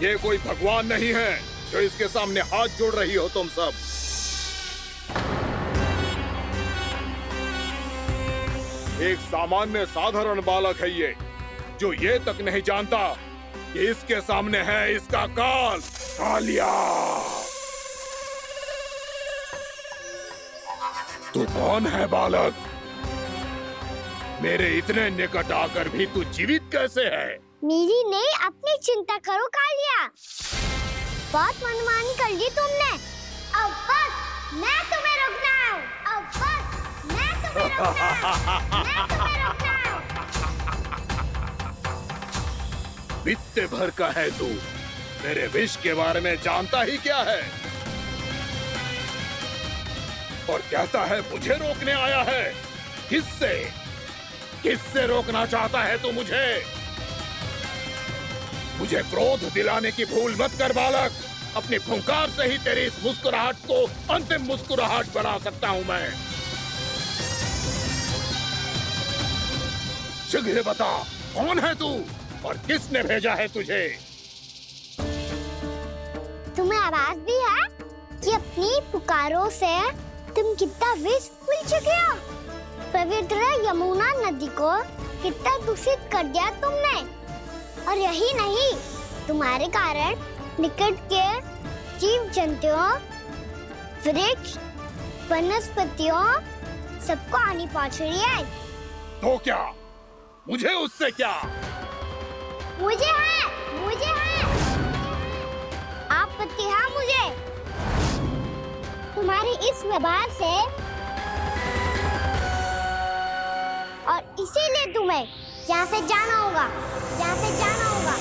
ये कोई भगवान नहीं है जो इसके सामने हाथ जोड़ रही हो तुम सब। एक सामान्य साधारण बालक है ये, जो ये तक नहीं जानता कि इसके सामने है इसका काल, कालिया। तू कौन है बालक? मेरे इतने निकट आकर भी तू जीवित कैसे है? मेरी नहीं, अपनी चिंता करो कालिया। बहुत मनमानी कर ली तुमने। अब बस मैं तुम्हें रोकना हूँ। अब बस मैं तुम्हें रोकना हूँ। मैं तुम्हें रोकना हूँ। बित्ते भर का है तू, मेरे विष के बारे में जानता ही क्या है? और कहता है मुझे रोकने आया है। किससे? किससे रोकना चाहता है तू मुझे? मुझे क्रोध दिलाने की भूल मत कर बालक। अपनी फुंकार से ही तेरी इस मुस्कुराहट को अंतिम मुस्कुराहट बना सकता हूं मैं। शीघ्र बता, कौन है तू और किसने भेजा है तुझे? तुम्हें आवाज भी है कि अपनी पुकारों से तुम कितना विष भूल चुके हो। पवित्र यमुना नदी को कितना दूषित कर दिया तुमने। और यही नहीं, तुम्हारे कारण निकट के जीव जंतुओं, वृक्ष, वनस्पतियों सबको हानि पहुंच रही है। तो क्या? मुझे उससे क्या? मुझे है, मुझे है। आपत्ति है मुझे तुम्हारी इस व्यवहार से, और इसीलिए तुम्हें यहाँ से जाना होगा, यहाँ से जाना होगा।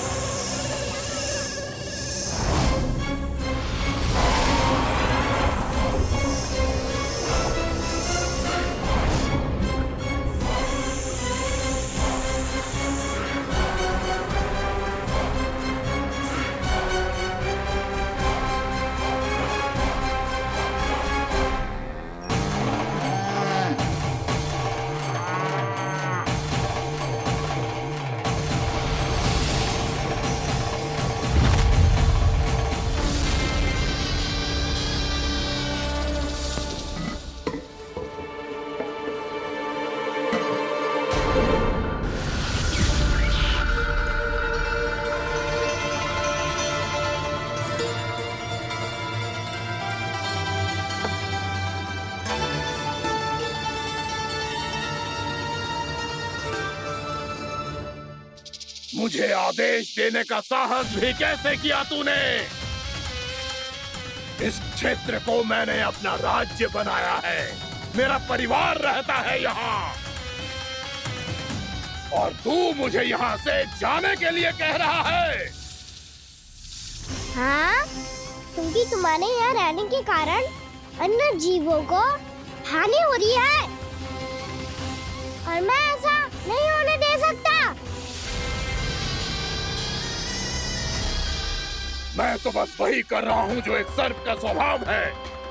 मुझे आदेश देने का साहस भी कैसे किया तूने? इस क्षेत्र को मैंने अपना राज्य बनाया है, मेरा परिवार रहता है यहाँ, और तू मुझे यहाँ से जाने के लिए कह रहा है? हाँ, क्योंकि तुम्हारे यहाँ रहने के कारण अन्य जीवों को हानि हो रही है, और मैं ऐसा नहीं होने दे सकता। मैं तो बस वही कर रहा हूँ जो एक सर्प का स्वभाव है।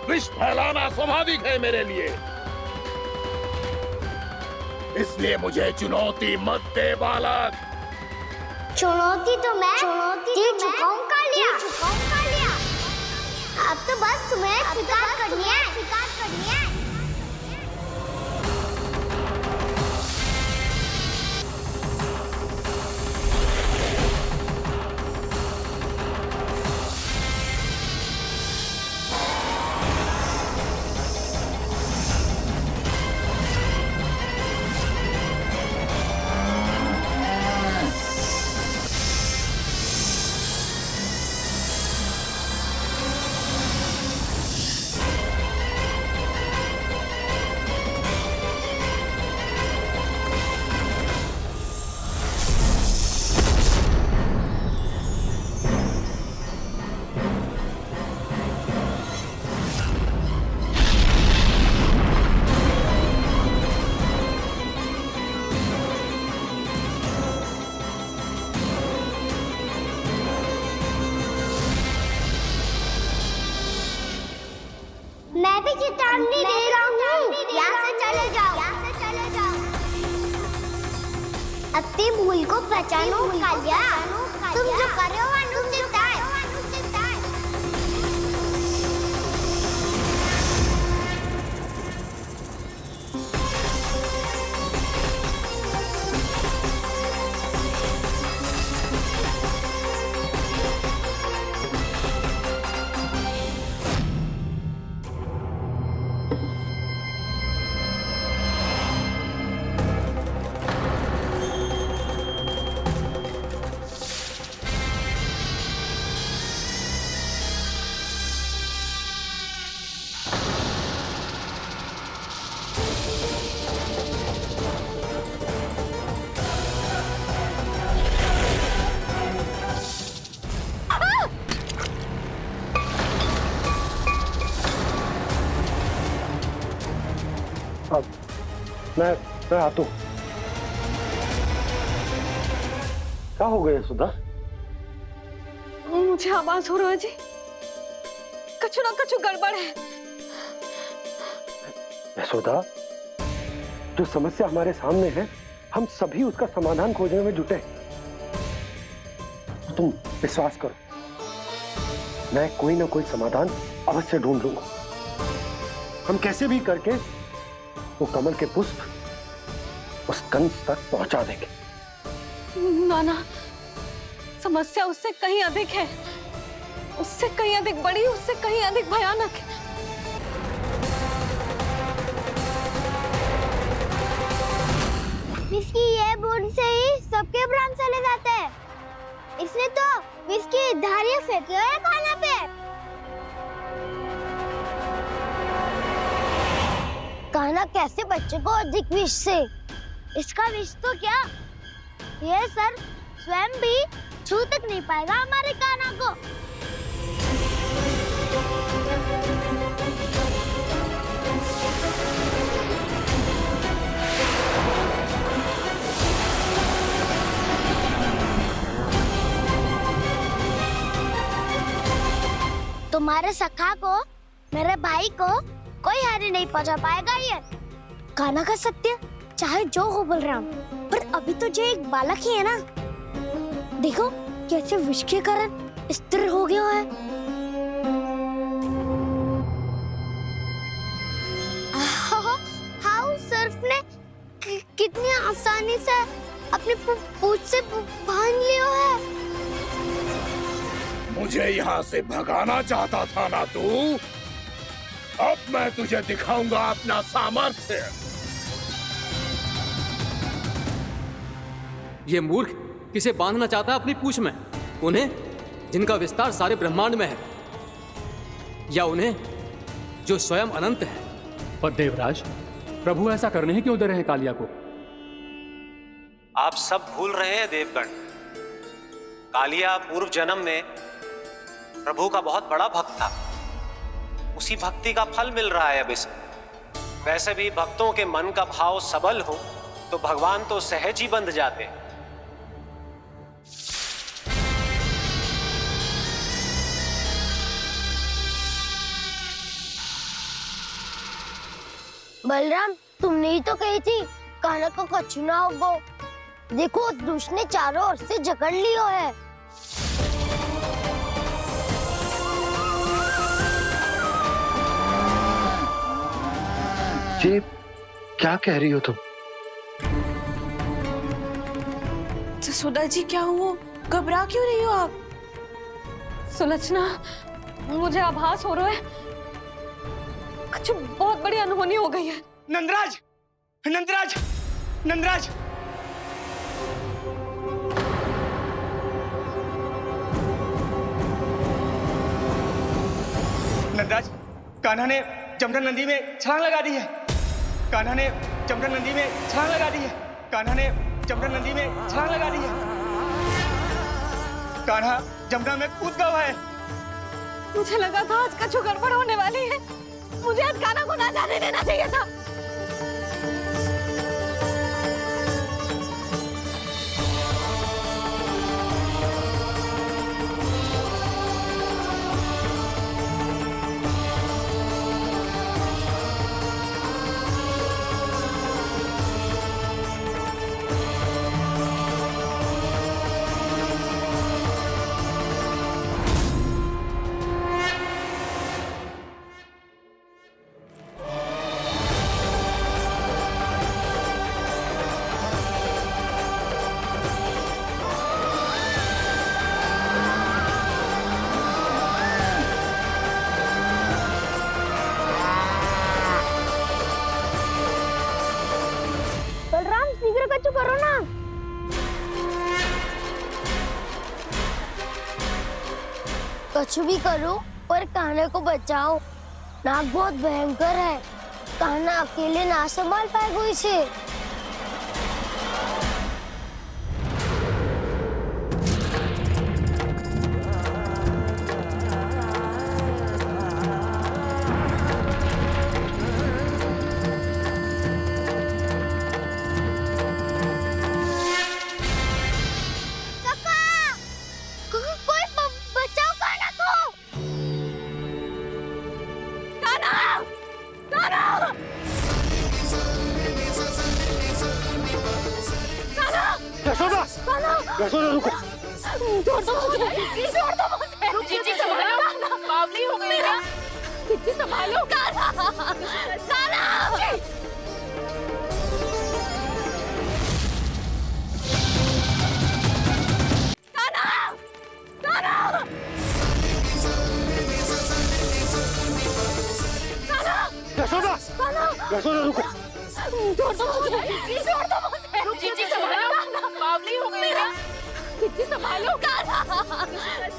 विष फैलाना स्वाभाविक है मेरे लिए, इसलिए मुझे चुनौती मत दे बालक। चुनौती तो मैं दे चुका हूँ कालिया। अब तो बस तुम्हें स्वीकार करनी है। मैं भी चेतावनी दे रहा हूँ, यहाँ से चले जाओ। अपनी भूल को पहचानो कालिया। तुम जो कर रहे हो अनुचित है। मैं आता हूं। क्या हो गया सुधा? मुझे आवाज हो रहा है जी, कछु ना कछु गड़बड़ है। यशोदा, जो समस्या हमारे सामने है, हम सभी उसका समाधान खोजने में जुटे। तो तुम विश्वास करो, मैं कोई ना कोई समाधान अवश्य ढूंढ लूंगा। हम कैसे भी करके वो कमल के पुष्प उस कंस तक पहुंचा देंगे। नाना, समस्या उससे कहीं अधिक है, उससे कहीं अधिक बड़ी, उससे कहीं अधिक भयानक है। विस्की ये बूंद से ही सबके प्राण चले जाते हैं। इसने तो विस्की धारियां फेंके हुए खाना पे। कान्हा कैसे बच्चे को अधिक विष से? इसका विष तो क्या, ये सर स्वयं भी छू तक नहीं पाएगा हमारे कान्हा को। तुम्हारे सखा को, मेरे भाई को कोई हानि नहीं पहुंचा पाएगा। ये कान्हा का सत्य चाहे जो हो बलराम, पर अभी तो जो एक बालक ही है ना। देखो कैसे विष के कारण स्थिर हो गया है। हाउ सर्फ ने कितनी आसानी से अपनी पूंछ से बांध लिया है। मुझे यहाँ से भगाना चाहता था ना तू? अब मैं तुझे दिखाऊंगा अपना सामर्थ्य। ये मूर्ख किसे बांधना चाहता है अपनी पूंछ में? उन्हें जिनका विस्तार सारे ब्रह्मांड में है, या उन्हें जो स्वयं अनंत है? पर देवराज, प्रभु ऐसा करने ही क्यों दे रहे हैं कालिया को? आप सब भूल रहे हैं देवगण, कालिया पूर्व जन्म में प्रभु का बहुत बड़ा भक्त था। उसी भक्ति का फल मिल रहा है अब इसे। वैसे भी भक्तों के मन का भाव सबल हो तो भगवान तो सहज ही बंध जाते। बलराम, तुमने ही तो कही थी कान्हा को कछु ना होगो। देखो दुष्ट ने चारों ओर से जकड़ लियो है। ये क्या कह रही हो तुम? सुधा जी, क्या हुआ? घबरा क्यों रही हो आप? सुलक्षणा, मुझे आभास हो रहा है कुछ बहुत बड़ी अनहोनी हो गई है। नंदराज, नंदराज, नंदराज! नंदराज, कान्हा ने जमदग्नि नदी में छलांग लगा दी है। कान्हा ने जमदग्नि नदी में छलांग लगा दी है। कान्हा ने जमदग्नि नदी में छलांग लगा दी है। कान्हा जमुना में कूद गया है। मुझे लगा था आज कछु गड़बड़ होने वाली है। मुझे आज कान्हा को ना जाने देना चाहिए था। कछु करो ना। कछु भी करो पर कान्हा को बचाओ। नाग बहुत भयंकर है। कान्हा अकेले ना संभाल पाएगा इसे। यशोदा रुको। छोड़ दो मुझे, छोड़ दो मुझे। जीजी संभालो, बावली हो गई क्या? जीजी संभालो। कान्हा, कान्हा। यशोदा, यशोदा रुको। छोड़ दो मुझे, छोड़ दो मुझे। जीजी संभालो, बावली हो गई क्या? जीजी संभालो। कान्हा,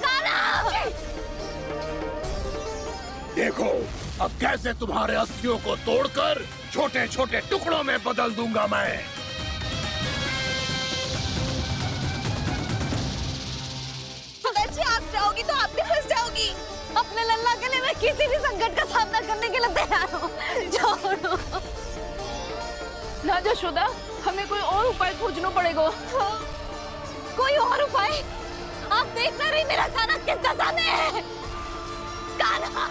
कान्हा। देखो अब कैसे तुम्हारे अस्थियों को तोड़कर छोटे छोटे टुकड़ों में बदल दूंगा मैं। सुदाची, आप जाओगी तो आप भी फंस जाओगी। अपने लल्ला के लिए मैं किसी भी संकट का सामना करने के लिए तैयार हूँ। छोड़ो ना यशोदा, हमें कोई और उपाय खोजना पड़ेगा। कोई और उपाय? आप देख ना रही मेरा कान्हा किस दशा में है। कान्हा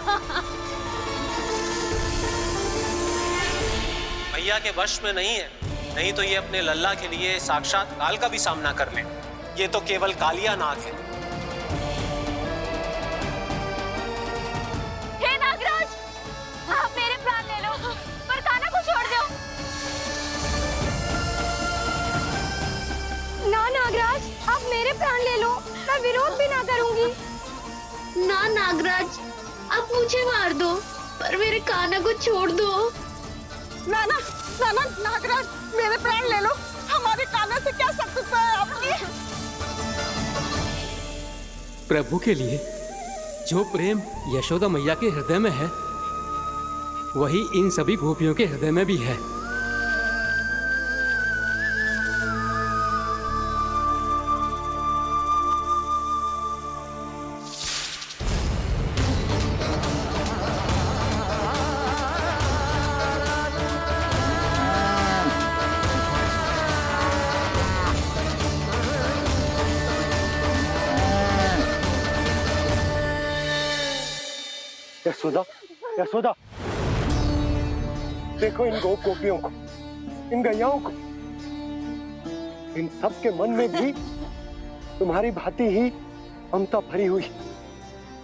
भैया के वश में नहीं है, नहीं तो ये अपने लल्ला के लिए साक्षात काल का भी सामना कर ले। ये तो केवल कालिया नाग है। हे नागराज, आप मेरे प्राण ले लो, पर कान्हा को छोड़ दो। ना नागराज, आप मेरे प्राण ले लो, मैं विरोध भी ना करूंगी। ना नागराज, आप मुझे मार दो, पर मेरे कान्हा को छोड़ दो। ना ना ना ना नागराज, मेरे प्राण ले लो, हमारे कान्हा से क्या शत्रुता है आपकी? प्रभु के लिए जो प्रेम यशोदा मैया के हृदय में है, वही इन सभी गोपियों के हृदय में भी है। यशोदा, यशोदा, देखो इन गोपियों को, इन गैयाओं को। इन सब के मन में भी तुम्हारी भांति ही ममता भरी हुई।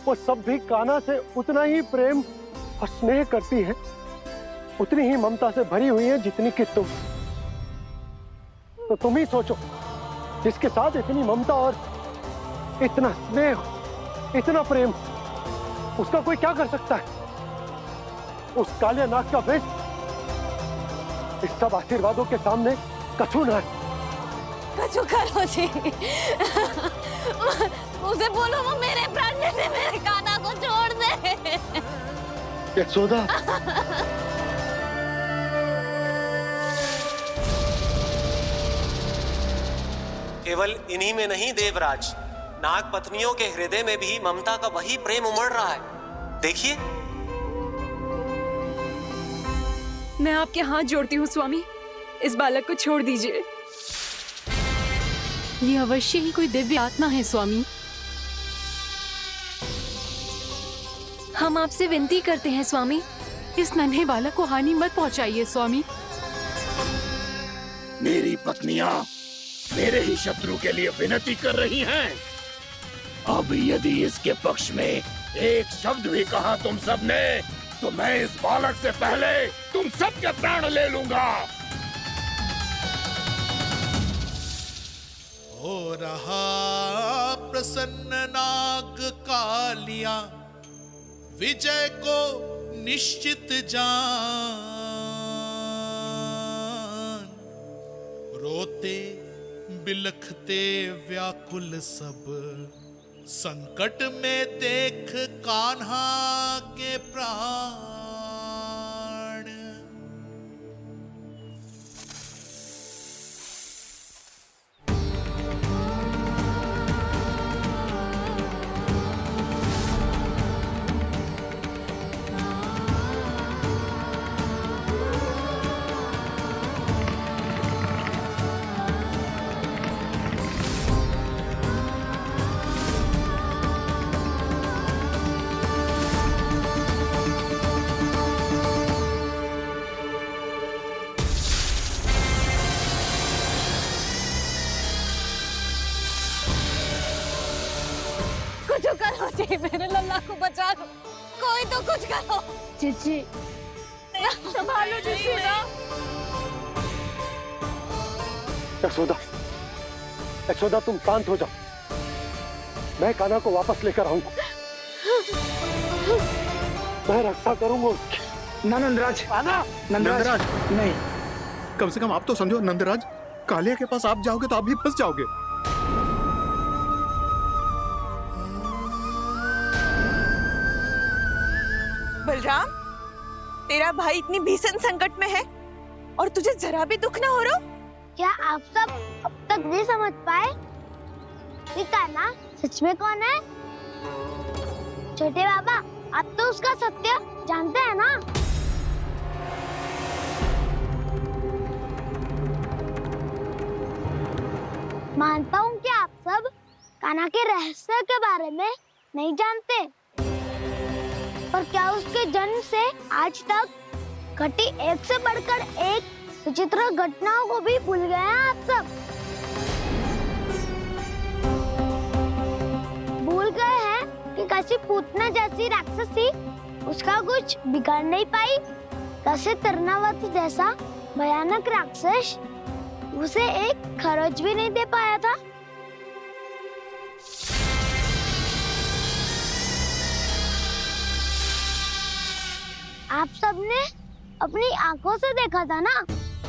वो सब भी कान्हा से उतना ही प्रेम और स्नेह करती है, उतनी ही ममता से भरी हुई है जितनी कि तुम। तो तुम ही सोचो, जिसके साथ इतनी ममता और इतना स्नेह, इतना प्रेम, उसका कोई क्या कर सकता है? उस काले नाग का वेश इस सब आशीर्वादों के सामने कछु न है। कछु करो जी। उसे बोलो वो मेरे प्राण ले ले, मेरे कान्हा को छोड़ दे। यशोदा, केवल इन्हीं में नहीं देवराज, नाग पत्नियों के हृदय में भी ममता का वही प्रेम उमड़ रहा है। देखिए। मैं आपके हाथ जोड़ती हूँ स्वामी, इस बालक को छोड़ दीजिए। ये अवश्य ही कोई दिव्य आत्मा है स्वामी। हम आपसे विनती करते हैं स्वामी, इस नन्हे बालक को हानि मत पहुंचाइए स्वामी। मेरी पत्नियां मेरे ही शत्रु के लिए विनती कर रही हैं। अब यदि इसके पक्ष में एक शब्द भी कहा तुम सबने, तो मैं इस बालक से पहले तुम सबके प्राण ले लूंगा। हो रहा प्रसन्न नाग कालिया, विजय को निश्चित जान। रोते बिलखते व्याकुल सब, संकट में देख कान्हा के प्राण। कुछ करो जी, मेरे लल्ला को बचा लो, कोई तो कुछ करो। जीजी संभालो जीजी ना। यशोदा, यशोदा तुम शांत हो जाओ, मैं कान्हा को वापस लेकर आऊंगा, मैं रक्षा करूंगा उसकी। ना नंदराज, नंदराज नहीं। कम से कम आप तो समझो नंदराज, कालिया के पास आप जाओगे तो आप भी फंस जाओगे। बलराम, तेरा भाई इतनी भीषण संकट में है और तुझे जरा भी दुख ना हो रहा? क्या आप सब अब तक नहीं समझ पाए कि कान्हा सच में कौन है? छोटे बाबा, आप तो उसका सत्य जानते हैं ना? मानता हूँ कि आप सब कान्हा के रहस्य के बारे में नहीं जानते, पर क्या उसके जन्म से आज तक घटी एक से बढ़कर एक विचित्र घटनाओं को भी भूल गए हैं आप सब? भूल गए हैं कि कैसी पूतना जैसी राक्षसी उसका कुछ बिगाड़ नहीं पाई, कैसे तरनावती जैसा भयानक राक्षस उसे एक खरोच भी नहीं दे पाया था। आप सबने अपनी आंखों से देखा था ना,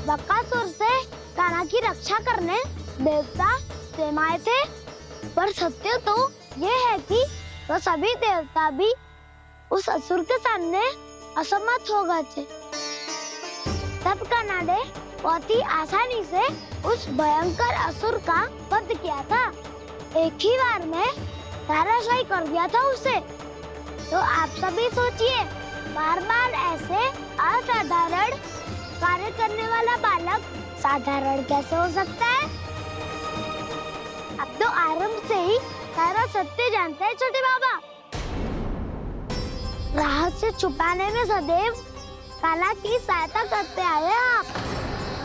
बकासुर से कान्हा की रक्षा करने देवता स्वयं आए थे, पर सत्य तो ये है कि वो सभी देवता भी उस असुर के सामने असमर्थ हो गए थे। तब कान्हा ने बहुत ही आसानी से उस भयंकर असुर का वध किया था, एक ही बार में धराशायी कर दिया था उसे। तो आप सभी सोचिए, बार बार ऐसे असाधारण कार्य करने वाला बालक साधारण कैसे हो सकता है? अब तो आरंभ से ही सारा सत्य जानते हैं छोटे बाबा। रहस्य छुपाने में सदैव कान्हा की सहायता करते आए हैं आप,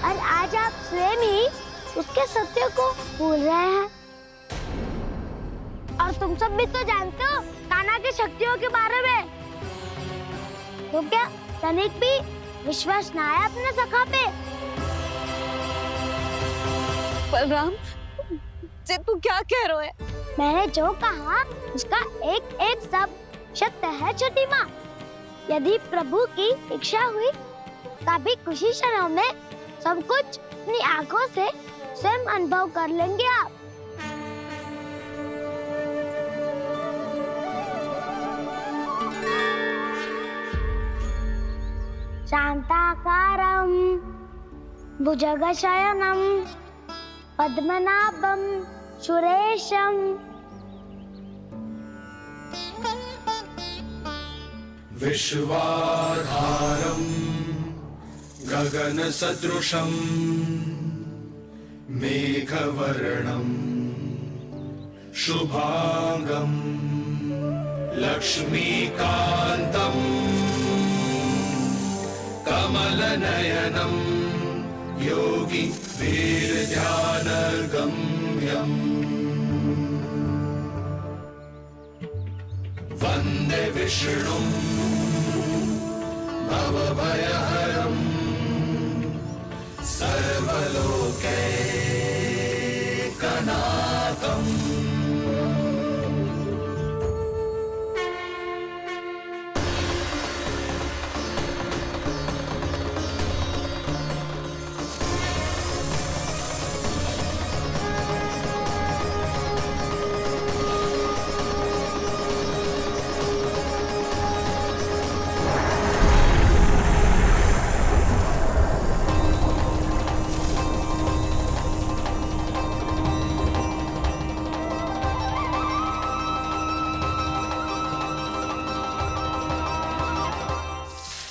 और आज आप स्वयं ही उसके सत्य को भूल रहे हैं। और तुम सब भी तो जानते हो कान्हा की शक्तियों के बारे में, तो क्या तनिक भी विश्वास ना है अपने सखा पे? बलराम, तू क्या कह रहे है? मैंने जो कहा उसका एक एक शब्द सत्य है छोटी माँ। यदि प्रभु की इच्छा हुई तभी कुछ ही क्षणों में सब कुछ अपनी आंखों से स्वयं अनुभव कर लेंगे आप। शांताकारं भुजगशयनं पद्मनाभं सुरेशं विश्वाधारं गगनसदृशं मेघवर्णं शुभांगं लक्ष्मीकान्तं कमलनयनं योगी वीरध्यानगम्यं वन्दे विष्णुं भवभयहरं सर्वलोकैकनाथम्।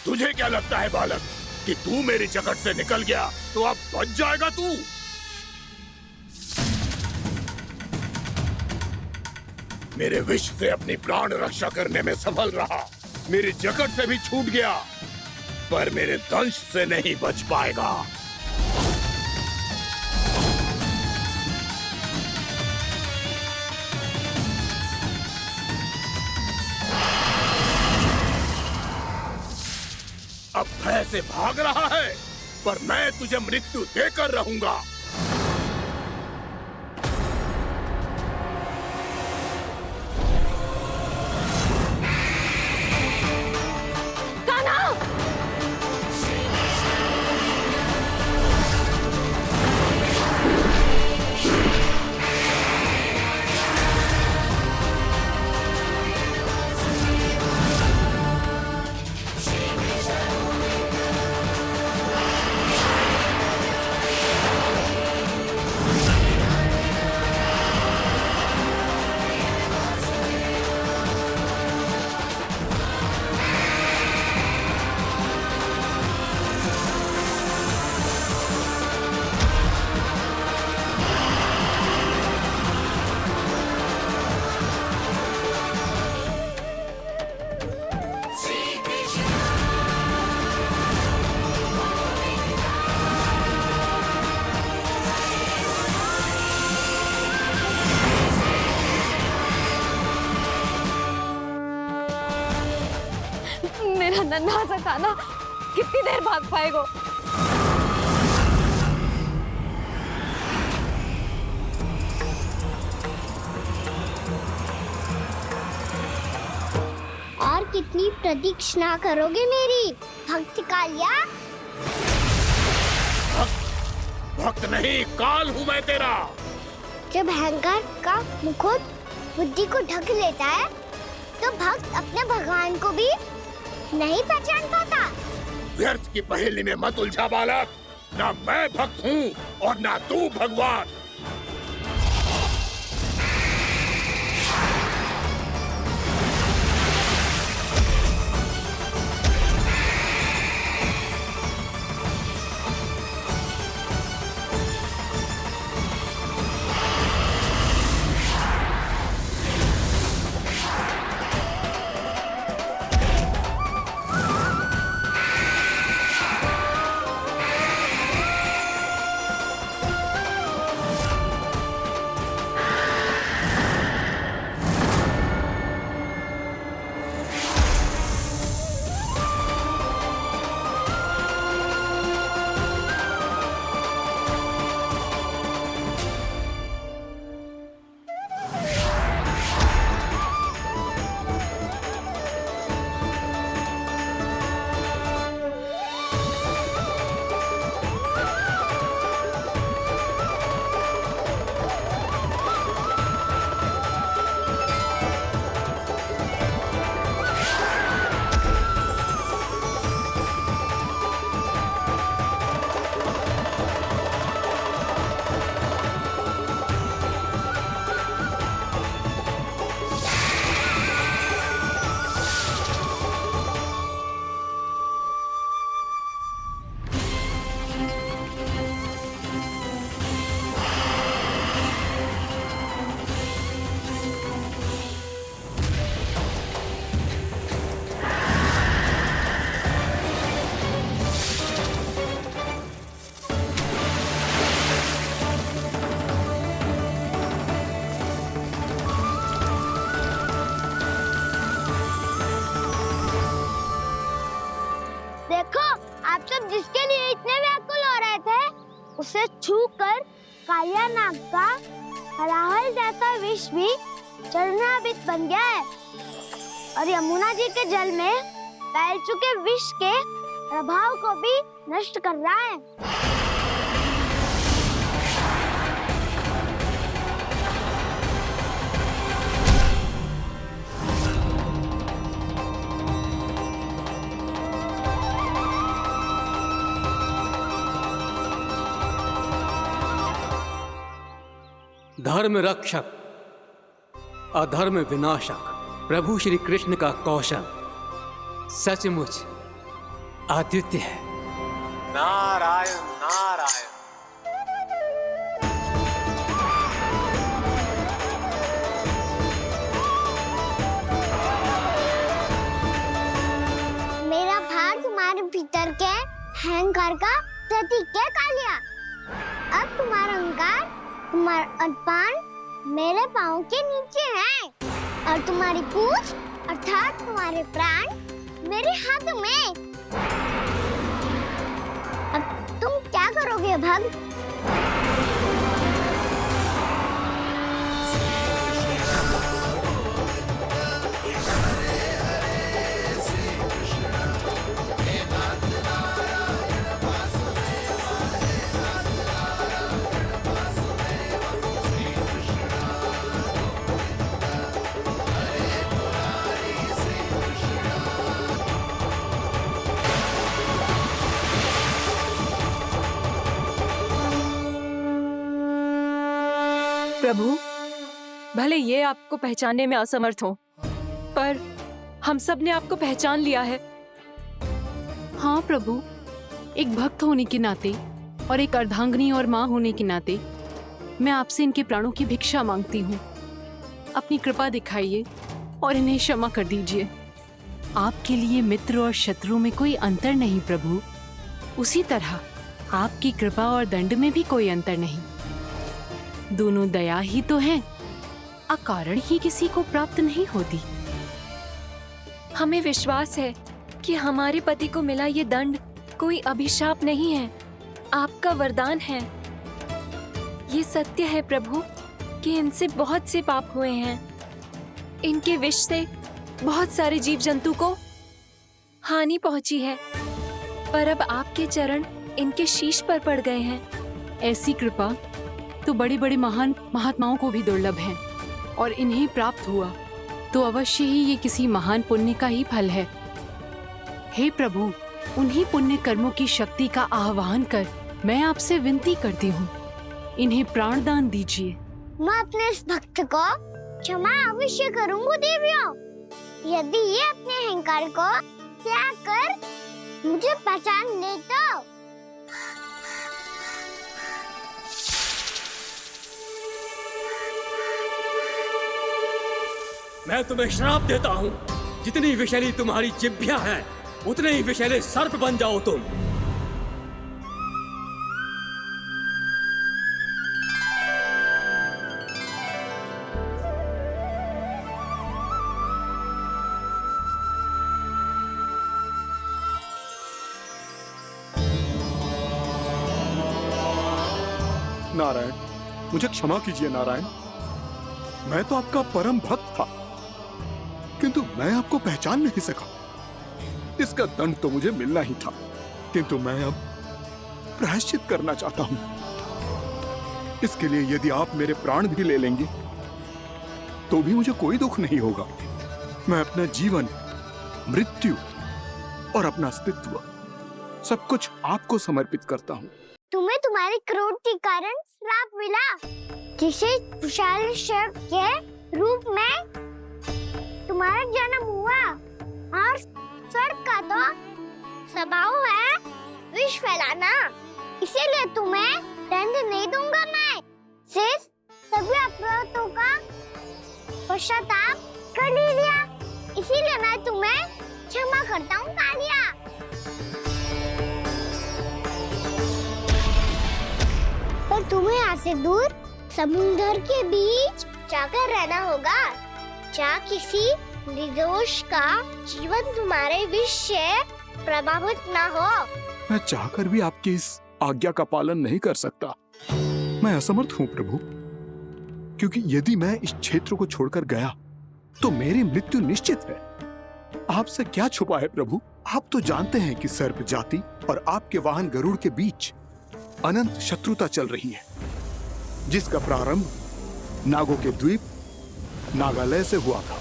तुझे क्या लगता है बालक कि तू मेरी जकड़ से निकल गया तो अब बच जाएगा तू? मेरे विष से अपनी प्राण रक्षा करने में सफल रहा, मेरी जकड़ से भी छूट गया, पर मेरे दंश से नहीं बच पाएगा। से भाग रहा है, पर मैं तुझे मृत्यु देकर रहूंगा। मेरा नन्हा सा कान्हा कितनी देर भाग पाएगा? और कितनी प्रतीक्षा करोगे मेरी भक्त कालिया? भक्त नहीं, काल हूँ मैं तेरा। जब अहंकार का मुकुट बुद्धि को ढक लेता है, तो भक्त अपने भगवान को भी नहीं पहचान पाता। व्यर्थ की पहेली में मत उलझा बालक। ना मैं भक्त हूँ और ना तू भगवान। जिसके लिए इतने व्याकुल हो रहे थे, उसे छूकर कालिया नाग का हलाहल जैसा विष भी चरणामृत बन गया है और यमुना जी के जल में फैल चुके विष के प्रभाव को भी नष्ट कर रहा है। धर्म रक्षक अधर्म विनाशक प्रभु श्री कृष्ण का कौशल सचमुच अद्वितीय है। नारायण नारायण। मेरा भार तुम्हारे भीतर के अहंकार का प्रतीक है कालिया। अब तुम्हारा अहंकार, तुम्हारा अनपान मेरे पाँव के नीचे है और तुम्हारी पूंछ अर्थात तुम्हारे प्राण मेरे हाथों में। करोगे भक्त? प्रभु, भले ये आपको पहचानने में असमर्थ हो, पर हम सब ने आपको पहचान लिया है। हाँ प्रभु, एक भक्त होने के नाते और एक अर्धांगिनी और माँ होने के नाते मैं आपसे इनके प्राणों की भिक्षा मांगती हूँ। अपनी कृपा दिखाइए और इन्हें क्षमा कर दीजिए। आपके लिए मित्र और शत्रु में कोई अंतर नहीं प्रभु। उसी तरह आपकी कृपा और दंड में भी कोई अंतर नहीं। दोनों दया ही तो हैं, अकारण ही किसी को प्राप्त नहीं होती। हमें विश्वास है कि हमारे पति को मिला ये दंड कोई अभिशाप नहीं है, आपका वरदान है। ये सत्य है प्रभु कि इनसे बहुत से पाप हुए हैं। इनके विष से बहुत सारे जीव जंतु को हानि पहुंची है, पर अब आपके चरण इनके शीश पर पड़ गए हैं। ऐसी कृपा तो बड़े बड़े महान महात्माओं को भी दुर्लभ है, और इन्हें प्राप्त हुआ तो अवश्य ही ये किसी महान पुण्य का ही फल है। हे प्रभु, उन्हीं पुण्य कर्मों की शक्ति का आह्वान कर मैं आपसे विनती करती हूँ, इन्हें प्राण दान दीजिए। मैं अपने इस भक्त को क्षमा अवश्य करूंगी देवियों, यदि ये अपने अहंकार को त्याग कर मुझे पहचान ले तो। मैं तुम्हें श्राप देता हूँ, जितनी विषैली तुम्हारी जिह्वा है उतने ही विषैले सर्प बन जाओ तुम। नारायण, मुझे क्षमा कीजिए नारायण। मैं तो आपका परम भक्त था, किंतु मैं आपको पहचान नहीं सका। इसका दंड तो मुझे मिलना ही था, किंतु मैं अब प्रायश्चित करना चाहता हूं। इसके लिए यदि आप मेरे प्राण भी ले लेंगे तो भी मुझे कोई दुख नहीं होगा। मैं अपना जीवन, मृत्यु और अपना अस्तित्व सब कुछ आपको समर्पित करता हूं। तुम्हें तुम्हारे क्रोध के कारण श्राप मिला, जिसे विशाल सर्प के रूप में तुम्हारा जन्म हुआ, और सर्प का तो स्वभाव है विष फैलाना। इसीलिए तुम्हें दंड नहीं दूंगा मैं। सिर्फ सभी अपराधों का पश्चाताप कर लिया, इसीलिए मैं तुम्हें क्षमा करता हूँ कालिया। पर तुम्हें यहाँ से दूर समुद्र के बीच जाकर रहना होगा, जहाँ किसी निर्दोष का जीवन तुम्हारे विष से प्रभावित ना हो। मैं चाहकर भी आपकी इस आज्ञा का पालन नहीं कर सकता। मैं असमर्थ हूँ प्रभु, क्योंकि यदि मैं इस क्षेत्र को छोड़कर गया तो मेरी मृत्यु निश्चित है। आपसे क्या छुपा है प्रभु? आप तो जानते हैं कि सर्प जाति और आपके वाहन गरुड़ के बीच अनंत शत्रुता चल रही है, जिसका प्रारंभ नागों के द्वीप नागालय से हुआ था।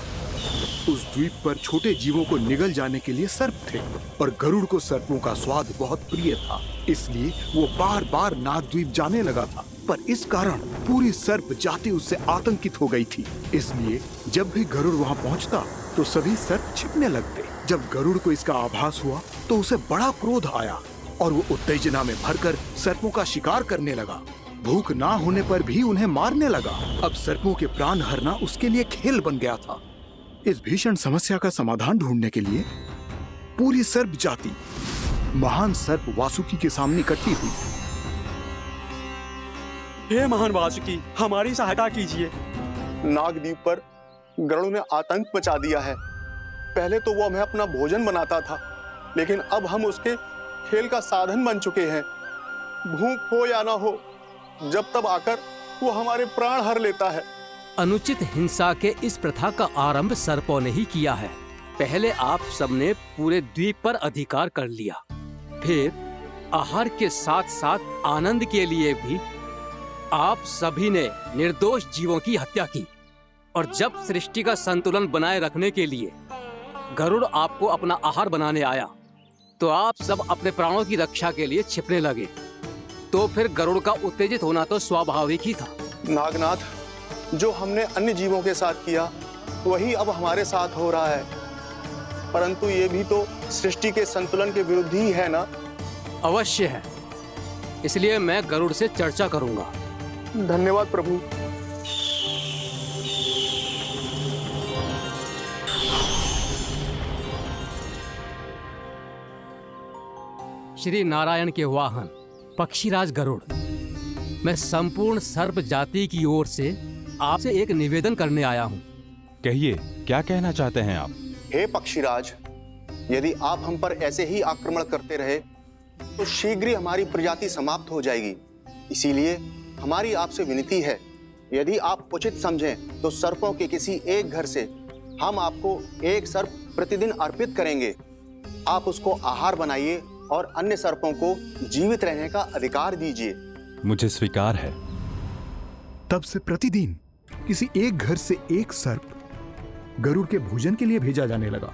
उस द्वीप पर छोटे जीवों को निगल जाने के लिए सर्प थे, और गरुड़ को सर्पों का स्वाद बहुत प्रिय था, इसलिए वो बार बार नागद्वीप जाने लगा था। पर इस कारण पूरी सर्प जाति उससे आतंकित हो गई थी। इसलिए जब भी गरुड़ वहाँ पहुँचता तो सभी सर्प छिपने लगते। जब गरुड़ को इसका आभास हुआ तो उसे बड़ा क्रोध आया और वो उत्तेजना में भरकर सर्पों का शिकार करने लगा। भूख ना होने पर भी उन्हें मारने लगा। अब सर्पों के प्राण हरना उसके लिए खेल बन गया था। इस भीषण समस्या का समाधान ढूंढने के लिए पूरी सर्प जाति महान सर्प वासुकी के सामने इकट्ठी हुई। हे महान वासुकी, हमारी सहायता कीजिए। नागद्वीप पर गरुड़ ने आतंक मचा दिया है। पहले तो वो हमें अपना भोजन बनाता था, लेकिन अब हम उसके खेल का साधन बन चुके हैं। भूख हो या ना हो, जब तब आकर वो हमारे प्राण हर लेता है। अनुचित हिंसा के इस प्रथा का आरंभ सर्पों ने ही किया है। पहले आप सबने पूरे द्वीप पर अधिकार कर लिया, फिर आहार के साथ साथ आनंद के लिए भी आप सभी ने निर्दोष जीवों की हत्या की। और जब सृष्टि का संतुलन बनाए रखने के लिए गरुड़ आपको अपना आहार बनाने आया, तो आप सब अपने प्राणों की रक्षा के लिए छिपने लगे। तो फिर गरुड़ का उत्तेजित होना तो स्वाभाविक ही था। नागनाथ, जो हमने अन्य जीवों के साथ किया वही अब हमारे साथ हो रहा है, परंतु ये भी तो सृष्टि के संतुलन के विरुद्ध ही है ना? अवश्य है, इसलिए मैं गरुड़ से चर्चा करूंगा। धन्यवाद प्रभु। श्री नारायण के वाहन पक्षीराज गरुड़, मैं संपूर्ण सर्प जाति की ओर से आपसे एक निवेदन करने आया हूँ। कहिए, क्या कहना चाहते हैं आप? हे पक्षीराज, यदि आप हम पर ऐसे ही आक्रमण करते रहे तो शीघ्र ही हमारी प्रजाति समाप्त हो जाएगी। इसीलिए हमारी आपसे विनती है, यदि आप उचित समझें तो सर्पों के किसी एक घर से हम आपको एक सर्प प्रतिदिन अर्पित करेंगे। आप उसको आहार बनाइए और अन्य सर्पों को जीवित रहने का अधिकार दीजिए। मुझे स्वीकार है। तब से प्रतिदिन किसी एक घर से एक सर्प गरुड़ के भोजन के लिए भेजा जाने लगा।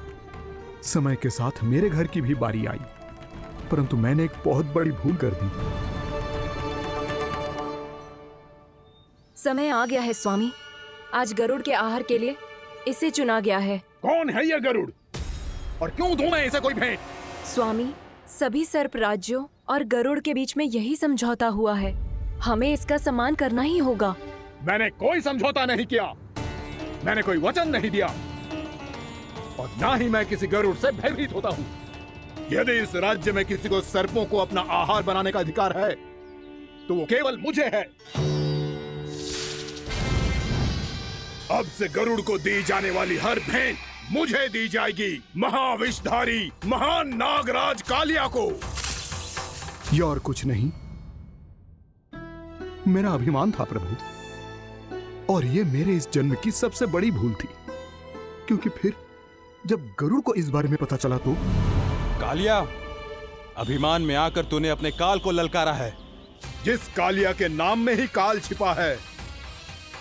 समय के साथ मेरे घर की भी बारी आई, परंतु मैंने एक बहुत बड़ी भूल कर दी। समय आ गया है स्वामी, आज गरुड़ के आहार के लिए इसे चुना गया है। कौन है यह गरुड़ और क्यों दूं मैं इसे कोई भेंट? स्वामी, सभी सर्प राज्यों और गरुड़ के बीच में यही समझौता हुआ है, हमें इसका सम्मान करना ही होगा। मैंने कोई समझौता नहीं किया, मैंने कोई वचन नहीं दिया और ना ही मैं किसी गरुड़ से भयभीत होता हूँ। यदि इस राज्य में किसी को सर्पों को अपना आहार बनाने का अधिकार है तो वो केवल मुझे है। अब से गरुड़ को दी जाने वाली हर भेंट मुझे दी जाएगी, महाविषधारी महान नागराज कालिया को। यह और कुछ नहीं, मेरा अभिमान था प्रभु, और ये मेरे इस जन्म की सबसे बड़ी भूल थी, क्योंकि फिर जब गरुड़ को इस बारे में पता चला तो। कालिया, अभिमान में आकर तूने अपने काल को ललकारा है। जिस कालिया के नाम में ही काल छिपा है,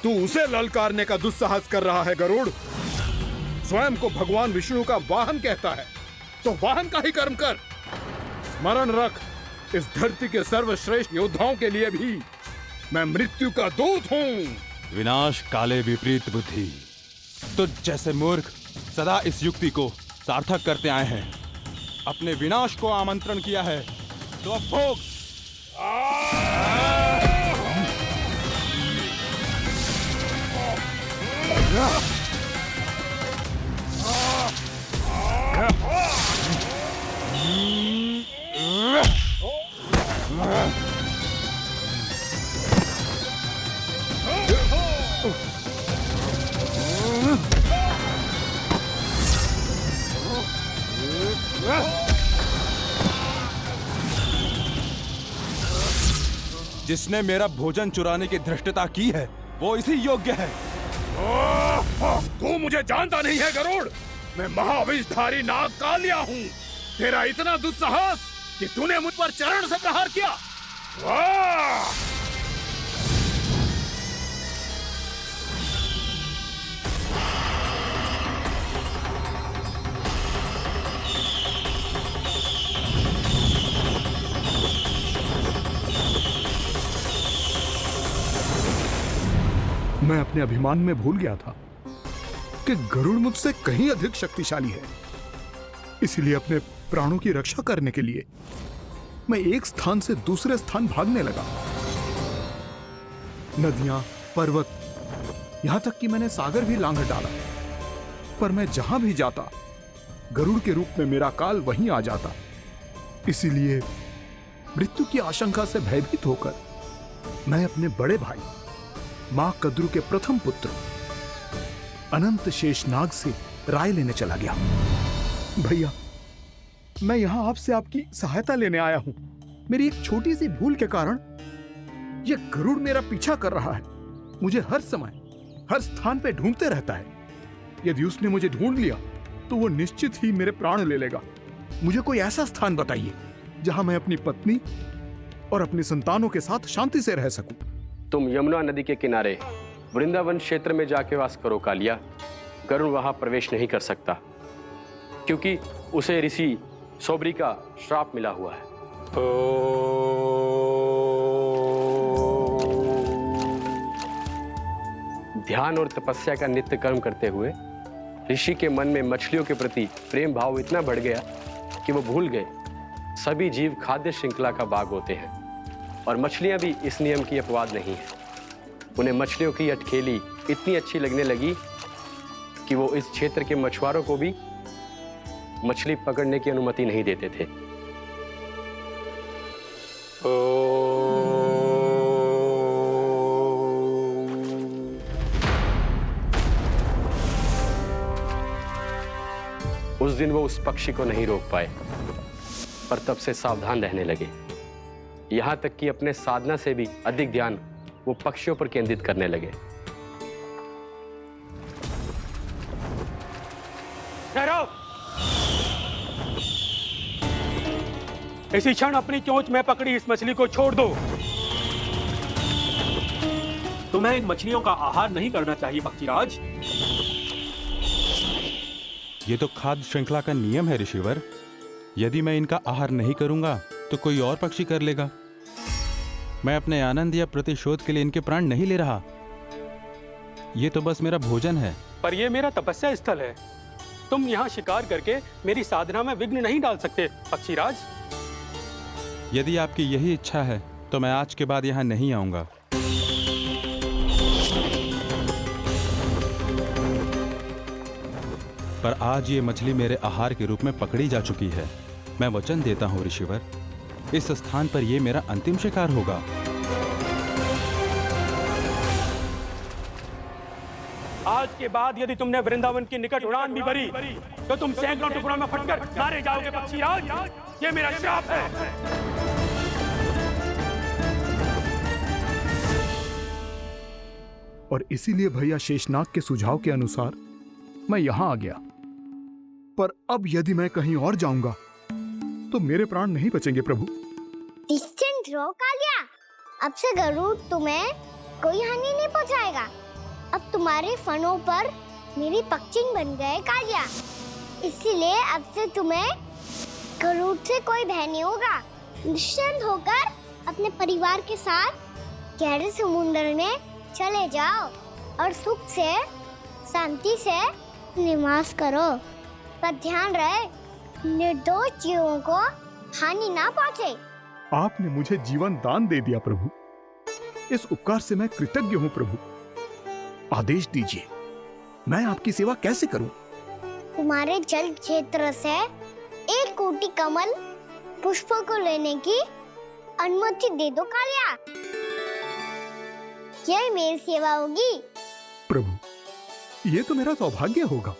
तू उसे ललकारने का दुस्साहस कर रहा है गरुड़। स्वयं को भगवान विष्णु का वाहन कहता है तो वाहन का ही कर्म कर। स्मरण रख, इस धरती के सर्वश्रेष्ठ योद्धाओं के लिए भी मैं मृत्यु का दूत हूँ। विनाश काले विपरीत बुद्धि, तुझ जैसे मूर्ख सदा इस युक्ति को सार्थक करते आए हैं। अपने विनाश को आमंत्रण किया है तो अब भोग। जिसने मेरा भोजन चुराने की धृष्टता की है वो इसी योग्य है। तू मुझे जानता नहीं है गरुड़, मैं महाविषधारी नाग कालिया हूँ। तेरा इतना दुस्साहस कि तूने मुझ पर चरण से प्रहार किया। वाह! मैं अपने अभिमान में भूल गया था कि गरुड़ मुझसे कहीं अधिक शक्तिशाली है। इसलिए अपने प्राणों की रक्षा करने के लिए मैं एक स्थान से दूसरे स्थान भागने लगा। नदियां, पर्वत, यहां तक कि मैंने सागर भी लांघ डाला, पर मैं जहां भी जाता गरुड़ के रूप में मेरा काल वहीं आ जाता। इसीलिए मृत्यु की आशंका से भयभीत होकर मैं अपने बड़े भाई मां कद्रू के प्रथम पुत्र अनंत शेषनाग से राय लेने चला गया। भैया, मैं यहां आपसे आपकी सहायता लेने आया हूं। मेरी एक छोटी सी भूल के कारण यह गरुड़ मेरा पीछा कर रहा है, मुझे हर समय हर स्थान पे ढूंढते रहता है। यदि उसने मुझे ढूंढ लिया तो वो निश्चित ही मेरे प्राण ले लेगा। मुझे कोई ऐसा स्थान बताइए जहां मैं अपनी पत्नी और अपनी संतानों के साथ शांति से रह सकूं। तुम यमुना नदी के किनारे वृंदावन क्षेत्र में जाके वास करो कालिया। गरुड़ वहां प्रवेश नहीं कर सकता क्योंकि उसे ऋषि सोबरी का श्राप मिला हुआ है। ध्यान और तपस्या का नित्य कर्म करते हुए ऋषि के मन में मछलियों के प्रति प्रेम भाव इतना बढ़ गया कि वो भूल गए सभी जीव खाद्य श्रृंखला का भाग होते हैं और मछलियां भी इस नियम की अपवाद नहीं है। उन्हें मछलियों की अटखेली इतनी अच्छी लगने लगी कि वो इस क्षेत्र के मछुआरों को भी मछली पकड़ने की अनुमति नहीं देते थे। उस दिन वो उस पक्षी को नहीं रोक पाए, पर तब से सावधान रहने लगे। यहां तक कि अपने साधना से भी अधिक ध्यान वो पक्षियों पर केंद्रित करने लगे। ठहरो! इसी क्षण अपनी चोंच में पकड़ी इस मछली को छोड़ दो। तुम्हें इन मछलियों का आहार नहीं करना चाहिए पक्षीराज। ये तो खाद्य श्रृंखला का नियम है ऋषिवर। यदि मैं इनका आहार नहीं करूंगा तो कोई और पक्षी कर लेगा। मैं अपने आनंद या प्रतिशोध के लिए इनके प्राण नहीं ले रहा। ये तो बस मेरा भोजन है। पर यह मेरा तपस्या स्थल है। तुम यहाँ शिकार करके मेरी साधना में विघ्न नहीं डाल सकते पक्षीराज। यदि आपकी यही इच्छा है तो मैं आज के बाद यहाँ नहीं आऊंगा। पर आज ये मछली मेरे आहार के रूप में पकड़ी जा चुकी है। मैं वचन देता हूँ ऋषिवर, इस स्थान पर यह मेरा अंतिम शिकार होगा। आज के बाद यदि तुमने वृंदावन की निकट उड़ान भी भरी तो तुम सैकड़ों टुकड़ों में फटकर मारे जाओगे पक्षीराज। ये मेरा श्राप है। और इसीलिए भैया शेषनाग के सुझाव के अनुसार मैं यहां आ गया। पर अब यदि मैं कहीं और जाऊंगा तो मेरे प्राण नहीं बचेंगे प्रभु। डिस्टेंट रहो कालिया। अब से गरुड़ तुम्हें कोई हानि नहीं पहुंचाएगा। अब तुम्हारे फनों पर मेरी पक्षिंग बन गए कालिया। इसीलिए अब से तुम्हें गरुड़ से कोई भय नहीं होगा। निश्चिंत होकर अपने परिवार के साथ गहरे समुद्र में चले जाओ और सुख से शांति से निवास करो। पर ध्यान रहे निर्दोष जीवों को हानि ना पहुंचे। आपने मुझे जीवन दान दे दिया प्रभु। इस उपकार से मैं कृतज्ञ हूँ प्रभु। आदेश दीजिए, मैं आपकी सेवा कैसे करूं? तुम्हारे जल क्षेत्र से 1 कोटि कमल पुष्पों को लेने की अनुमति दे दो कालिया। यह मेरी सेवा होगी। प्रभु, ये तो मेरा सौभाग्य होगा।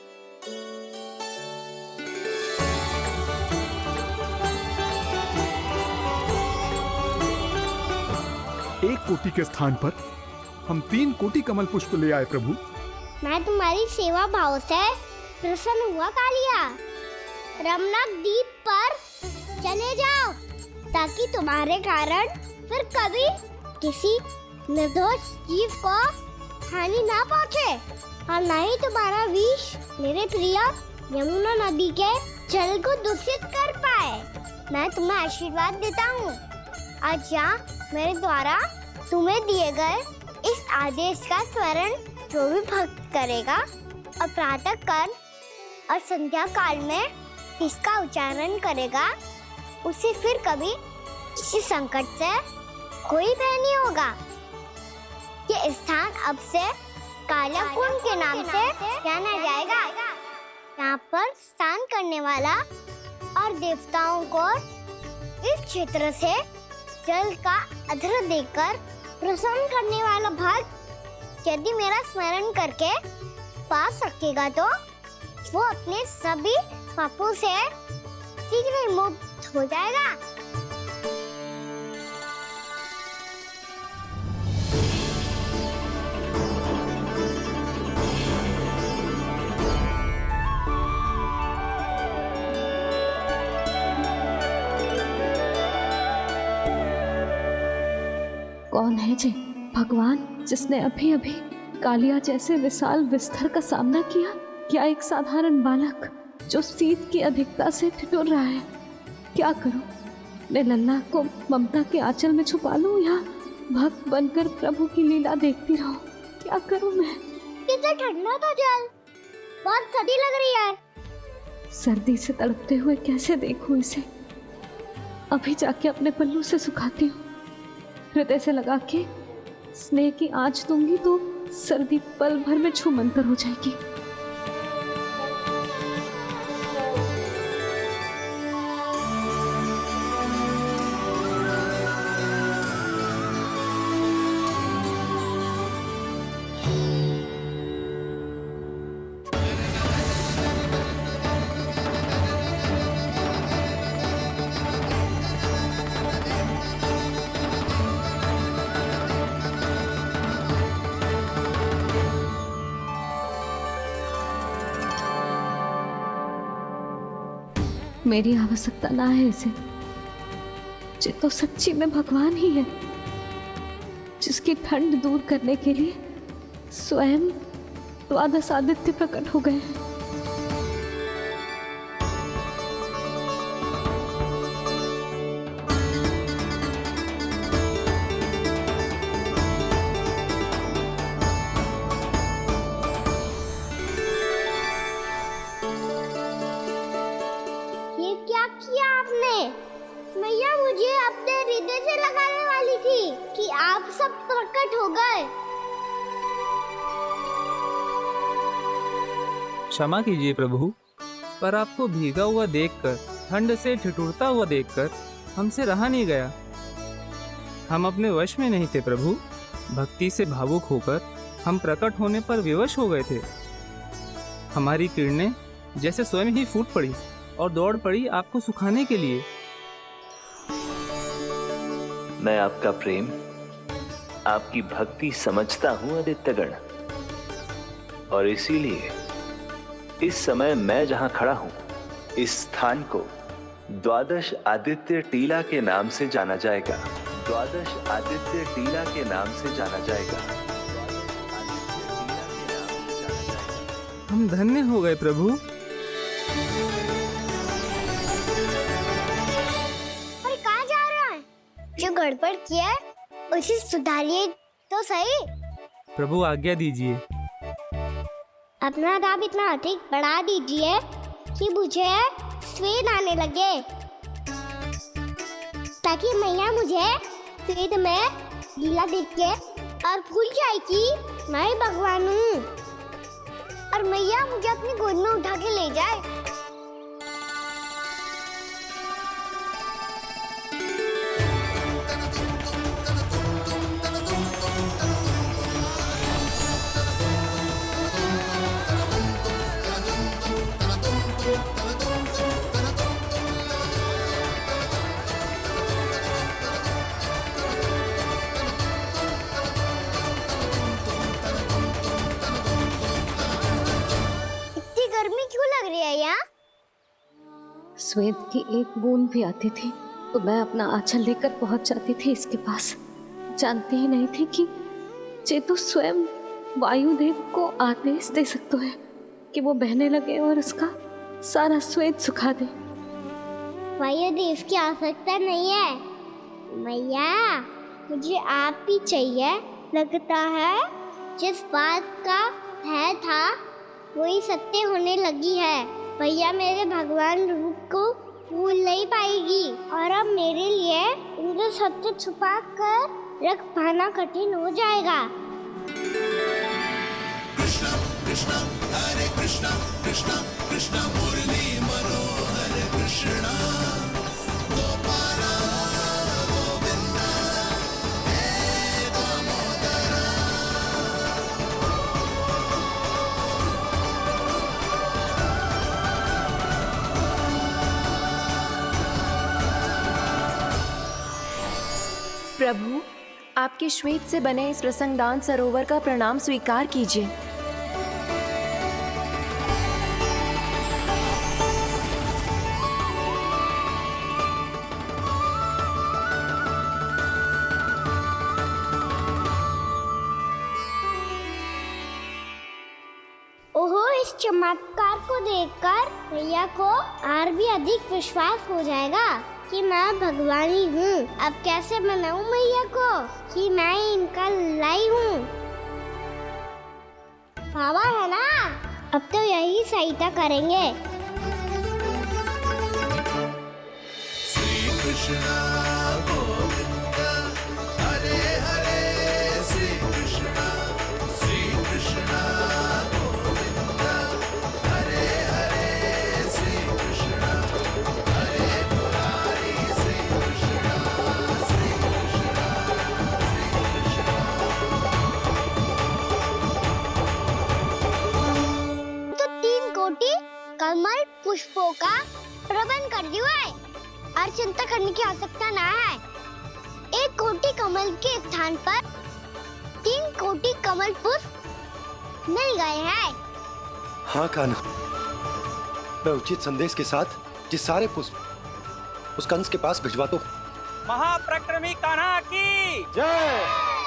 एक कोटि के स्थान पर हम 3 कोटि कमल पुष्प ले आए प्रभु। मैं तुम्हारी सेवा भाव से प्रसन्न हुआ कालिया। रमनाक द्वीप पर चले जाओ ताकि तुम्हारे कारण फिर कभी किसी निर्दोष जीव को हानि ना पहुंचे और न ही तुम्हारा विष मेरे प्रिय यमुना नदी के जल को दूषित कर पाए। मैं तुम्हें आशीर्वाद देता हूँ। आज यहाँ मेरे द्वारा तुम्हें दिए गए इस आदेश का स्मरण जो भी भक्त करेगा और प्रातः काल और संध्या काल में इसका उच्चारण करेगा, उसे फिर कभी किसी संकट से कोई भय नहीं होगा। ये स्थान अब से काला कुंड के नाम से जाना जाएगा। यहाँ पर स्नान करने वाला और देवताओं को इस क्षेत्र से जल का अर्घ्य देकर प्रसन्न करने वाला भक्त यदि मेरा स्मरण करके पा सकेगा तो वो अपने सभी पापों से शीघ्र मुक्त हो जाएगा। कौन है जे भगवान जिसने अभी अभी कालिया जैसे विशाल विस्तर का सामना किया? क्या एक साधारण बालक जो शीत की अधिकता से ठिठुर रहा है? क्या करूं? मैं लल्ला को ममता के आंचल में छुपा लूं या भक्त बनकर प्रभु की लीला देखती रहूं? क्या करूं मैं? कितना ठंडा था जल, बहुत सर्दी लग रही है। सर्दी से तड़पते हुए कैसे देखूं इसे? अभी जाके अपने पल्लू से सुखाती हूँ, हृदय से लगा के स्नेह की आंच दूंगी तो सर्दी पल भर में छूमंतर हो जाएगी। मेरी आवश्यकता ना है इसे, ये तो सच्ची में भगवान ही है जिसकी ठंड दूर करने के लिए स्वयं द्वादश आदित्य प्रकट हो गए हैं। क्या किया आपने? मैया मुझे अपने हृदय से लगाने वाली थी कि आप सब प्रकट हो गए। क्षमा कीजिए प्रभु, पर आपको भीगा हुआ देखकर, ठंड से ठिठुरता हुआ देखकर हमसे रहा नहीं गया। हम अपने वश में नहीं थे प्रभु। भक्ति से भावुक होकर हम प्रकट होने पर विवश हो गए थे। हमारी किरणें जैसे स्वयं ही फूट पड़ी और दौड़ पड़ी आपको सुखाने के लिए। मैं आपका प्रेम, आपकी भक्ति समझता हूं आदित्यगण, और इसीलिए इस समय मैं जहां खड़ा हूं, इस स्थान को द्वादश आदित्य टीला के नाम से जाना जाएगा। द्वादश आदित्य टीला के नाम से जाना जाएगा। हम धन्य हो गए प्रभु। और कहाँ जा रहा है? जो गड़बड़ किया है उसे सुधारिए तो सही। प्रभु आज्ञा दीजिए। अपना दाब इतना अधिक बढ़ा दीजिए कि मुझे स्वेद आने लगे, ताकि मैया मुझे स्वेद में लीला देख के और भूल जाए कि मैं ही भगवान हूँ, और मैया मुझे अपनी गोद में उठा के ले जाए। स्वेद की एक बूंद भी आती थी तो मैं अपना आंचल लेकर पहुंच जाती थी इसके पास। जानती ही नहीं थी कि चेतु स्वयं वायुदेव को आदेश दे सकता है कि वो बहने लगे और उसका सारा स्वेद सुखा दे। वायुदेव की आवश्यकता नहीं है मैया, मुझे आप ही चाहिए। लगता है जिस बात का है था वही सत्य होने लगी है। भैया मेरे भगवान रूप को भूल नहीं पाएगी, और अब मेरे लिए उनके सत्य छुपा कर रख पाना कठिन हो जाएगा। कृष्णा कृष्णा हरे कृष्णा कृष्णा कृष्णा मुरली मनोहर कृष्णा गोपाला गोविंदा हे दामोदरा। प्रभु, आपके श्वेत से बने इस प्रसंगदान सरोवर का प्रणाम स्वीकार कीजिए। इस चमत्कार को देखकर मैया को और भी अधिक विश्वास हो जाएगा कि मैं भगवान ही हूँ। अब कैसे मनाऊं मैया को कि मैं इनका लाई हूँ। बाबा है ना, अब तो यही सहायता करेंगे। श्री कृष्ण गोविंद हरे हरे श्री कृष्ण गोविंद हरे हरे श्री कृष्ण हरे मुरारी श्री कृष्ण तो 3 कोटि कमल पुष्पों का प्रबंध कर दिया है और चिंता करने की आवश्यकता ना है। 1 कोटि कमल के स्थान पर 3 कोटि कमल पुष्प मिल गए हैं। हाँ कान्हा, मैं उचित संदेश के साथ ये सारे पुष्प उस कंस के पास भिजवा दो। महाप्रक्रमी कान्हा की जय।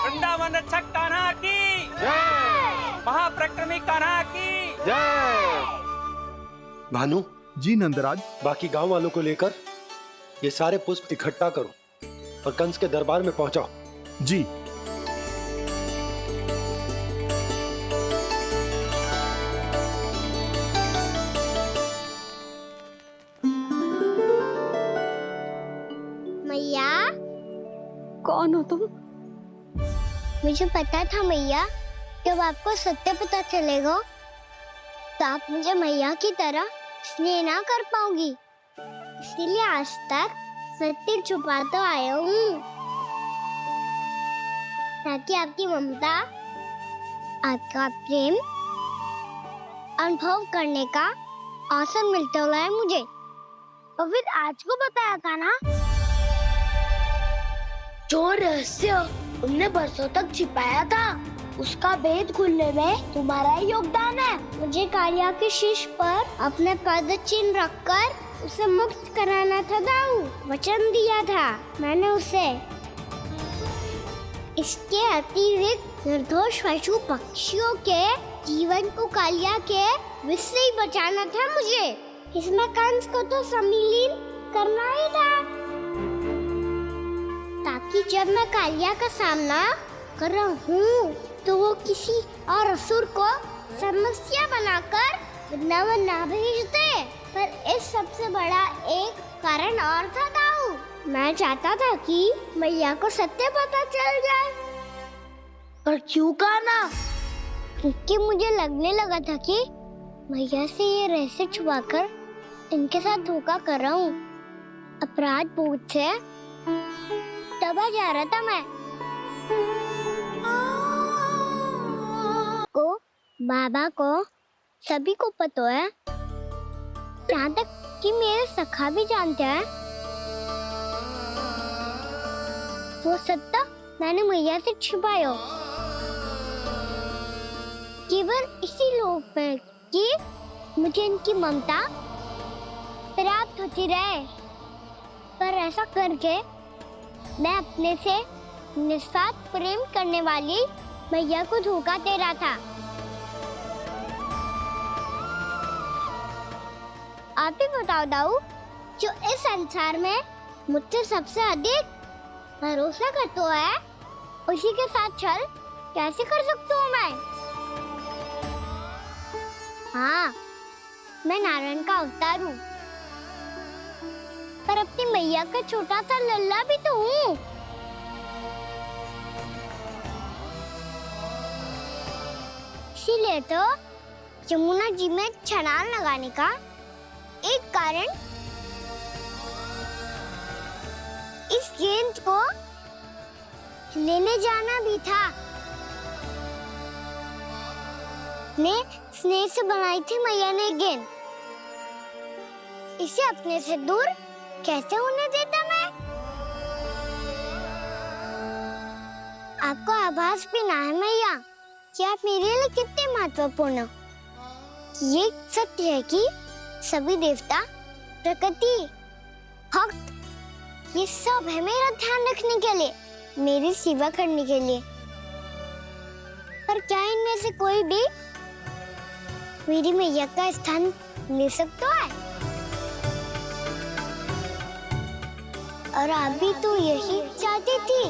वृंदावन रक्षक कान्हा की जय। महाप्रक्रमी कान्हा की जय। भानु जी नंदराज, बाकी गांव वालों को लेकर ये सारे पुष्प इकट्ठा करो और कंस के दरबार में पहुंचाओ। जी। मैया, कौन हो तुम? मुझे पता था मैया, जब आपको सत्य पता चलेगा तो आप मुझे मैया की तरह स्नेह ना कर पाओगी, इसलिए आज तक सत्य छुपाता आया हूँ ताकि आपकी ममता, आपका प्रेम अनुभव करने का अवसर मिलता हुआ मुझे। और फिर आज को बताया था ना, जो रहस्य तुमने बरसों तक छिपाया था उसका भेद खुलने में तुम्हारा ही योगदान है। मुझे कालिया के शीश पर अपने पद चिन्ह रखकर उसे मुक्त कराना था दाऊ, वचन दिया था मैंने उसे। इसके अतिरिक्त निर्दोष पशु पक्षियों के जीवन को कालिया के विष से ही बचाना था मुझे। इसमें कंस को तो सम्मिलित करना ही था, ताकि जब मैं कालिया का सामना कर रहा हूँ तो वो किसी और असुर को समस्या बनाकर वृंदावन ना भेज दे। पर इस सबसे बड़ा एक कारण और था दाऊ, मैं चाहता था कि मैया को सत्य पता चल जाए। पर क्यों कहा ना? क्योंकि मुझे लगने लगा था कि मैया से ये रहस्य छुपाकर इनके साथ धोखा कर रहा हूँ। अपराध बोध से दबा जा रहा था मैं। को बाबा को सभी को पता है, यहाँ तक कि मेरे सखा भी जानते हैं। वो सत्ता मैंने मैया से छुपाया केवल इसी लोक में कि मुझे इनकी ममता प्राप्त होती रहे। पर ऐसा करके मैं अपने से निस्वार्थ प्रेम करने वाली मैया को धोखा दे रहा था। आप ही बताओ दाऊ, जो इस संसार में मुझसे सबसे अधिक भरोसा करता है उसी के साथ छल कैसे कर सकता हूँ मैं? हाँ, मैं नारायण का अवतार हूँ, पर अपनी मैया का छोटा सा लल्ला भी तो हूँ। इसीलिए तो यमुना जी में छलांग लगाने का एक कारण इस गेंद को लेने जाना भी था। स्नेह से बनाई थी मैया ने गेंद, इसे अपने से दूर कैसे होने देता मैं? आपको आभास भी ना है मैया कि आप मेरे लिए कितने महत्वपूर्ण हो। ये सत्य है कि सभी देवता, प्रकृति, भक्त ये सब है मेरा ध्यान रखने के लिए, मेरी सेवा करने के लिए। पर क्या इनमें से कोई भी मेरी मैया का स्थान मिल सकता है। और आप भी तो यही चाहती थी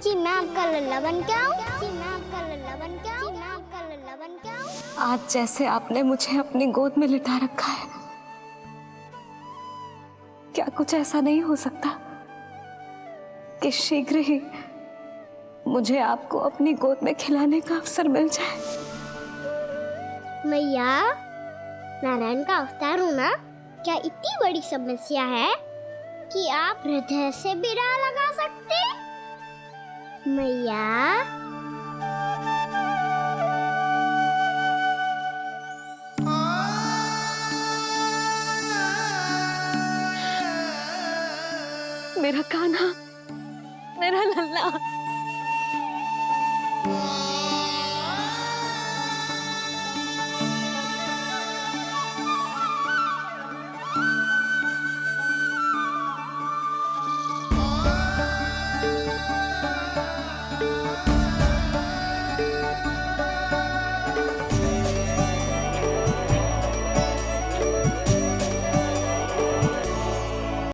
कि मैं आपका लल्ला बन के आऊं, कि मैं आपका लल्ला बन के आऊं, मैं आपका लल्ला बन के आऊं। आज जैसे आपने मुझे अपनी गोद में लिटा रखा है, क्या कुछ ऐसा नहीं हो सकता कि शीघ्र ही मुझे आपको अपनी गोद में खिलाने का अवसर मिल जाए? मैया, नारायण का अवतार होना क्या इतनी बड़ी समस्या है कि आप हृदय से भी राह लगा सकते? मैया, मेरा कान्हा, मेरा लल्ला।